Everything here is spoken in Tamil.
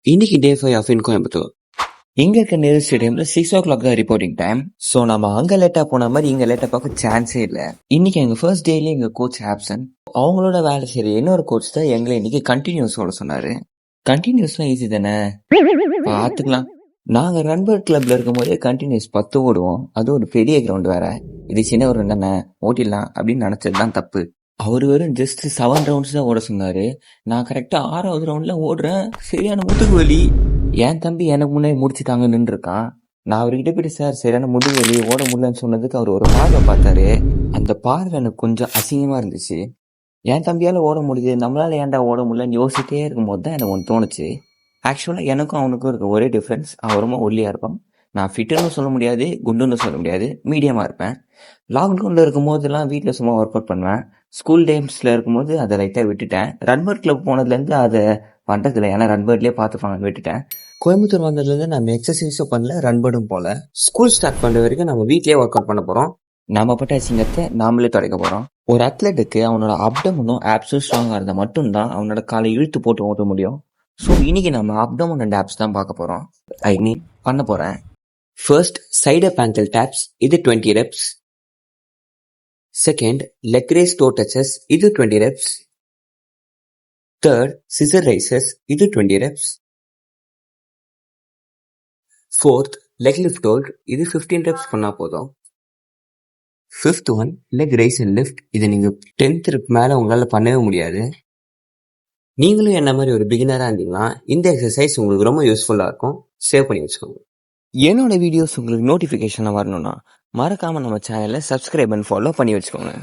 இன்னைக்கு டே 5 ஆஃப் இன் கோயம்புத்தூர். இங்க இருக்க நேரு ஸ்டேடியம்ல 6 o'clock தான் ரிப்போர்ட்டிங் டைம். ஸோ நம்ம அங்க லேட்டா போன மாதிரி இங்க லேட்டா பார்க்க சான்ஸே இல்லை. இன்னைக்கு எங்க ஃபர்ஸ்ட் டேல எங்க கோச் ஆப்சன்ட். அவங்களோட வேலை செய்யற இன்னொரு கோச் தான் எங்களை இன்னைக்கு கண்டினியூஸ் ஓட சொன்னாரு. கண்டினியூஸ்லாம் ஈஸி தானே, பார்த்துக்கலாம். நாங்க ரன்பர் கிளப்ல இருக்கும் போதே கண்டினியூஸ் 10 ஓடுவோம். அது ஒரு பெரிய கிரவுண்ட் வேற. இது சின்ன ஒரு தானே, ஓட்டிடலாம் அப்படின்னு நினைச்சதுதான் தப்பு. அவரு வெறும் ஜஸ்ட் 7 ரவுண்ட்ஸ் தான் ஓட சொன்னாரு. நான் கரெக்டா 6வது ரவுண்ட்ல ஓடுறேன். சரியான முதுகு வலி. என் தம்பி எனக்கு முன்னாடி முடிச்சுட்டாங்க நின்று இருக்கான். நான் அவர்கிட்ட போயிட்டு, சார் சரியான முதுகு வலி ஓட முடியலன்னு சொன்னதுக்கு அவர் ஒரு பார்வை பார்த்தாரு. அந்த பார்வை எனக்கு கொஞ்சம் அசிங்கமா இருந்துச்சு. என் தம்பியால ஓட முடியுது, நம்மளால ஏன்டா ஓட முடியலன்னு யோசிச்சிட்டே இருக்கும் போது தான் எனக்கு ஒன்று தோணுச்சு. ஆக்சுவலா எனக்கும் அவனுக்கும் இருக்க ஒரே டிஃபரன்ஸ், அவன் ரொம்ப ஒல்லியா இருப்பான். நான் ஃபிட்டுன்னு சொல்ல முடியாது, குண்டுன்னு சொல்ல முடியாது, மீடியமா இருப்பேன். லாக்டவுன்ல இருக்கும் போதெல்லாம் வீட்டில் சும்மா ஒர்க் அவுட் பண்ணுவேன். ஸ்கூல் டைம்ஸ்ல இருக்கும்போது அதை லைட்டாக விட்டுட்டேன். ரன்பர் கிளப் போனதுலேருந்து அதை பண்ணுறதில்ல, ஏன்னா ரன்பர்லேயே பார்த்துப்பாங்க, விட்டுட்டேன். கோயம்புத்தூர் வந்ததுலேருந்து நம்ம எக்ஸசைஸும் பண்ணல, ரன்பரும் போல. ஸ்கூல் ஸ்டார்ட் பண்ணுற வரைக்கும் நம்ம வீட்லேயே ஒர்க் அவுட் பண்ண போகிறோம். நம்ம பட்ட அசிங்கத்தை நாமளே துடைக்க போகிறோம். ஒரு அத்லெட்டுக்கு அவனோட அப்டமனும் ஆப்ஸும் ஸ்ட்ராங்காக இருந்தால் மட்டும்தான் அவனோட காலை இழுத்து போட்டு ஓட்ட முடியும். ஸோ இன்னைக்கு நம்ம அப்டமன் அண்ட் ஆப்ஸ் தான் பார்க்க போகிறோம். பண்ண போகிறேன். ஃபர்ஸ்ட் சைடு அப் ankle taps, இது 20 reps. Second leg race toe touches, இது 20 reps. தேர்ட் scissor raises, இது 20 reps. Fourth leg lift hold, இது 15 reps பண்ணா போதும். Fifth one leg raise and lift, இது நீங்க 10th rep மேல உங்களால பண்ணவே முடியாது. நீங்களும் என்ன மாதிரி ஒரு பிகினரா இருந்தீங்கன்னா இந்த எக்ஸசைஸ் உங்களுக்கு ரொம்ப யூஸ்ஃபுல்லா இருக்கும். சேவ் பண்ணி வச்சுக்கோங்க. என்னோட வீடியோஸ் உங்களுக்கு நோட்டிஃபிகேஷனாக வரணும்னா மறக்காமல் நம்ம சேனலை சப்ஸ்கிரைப் அண்ட் ஃபாலோ பண்ணி வச்சுக்கோங்க.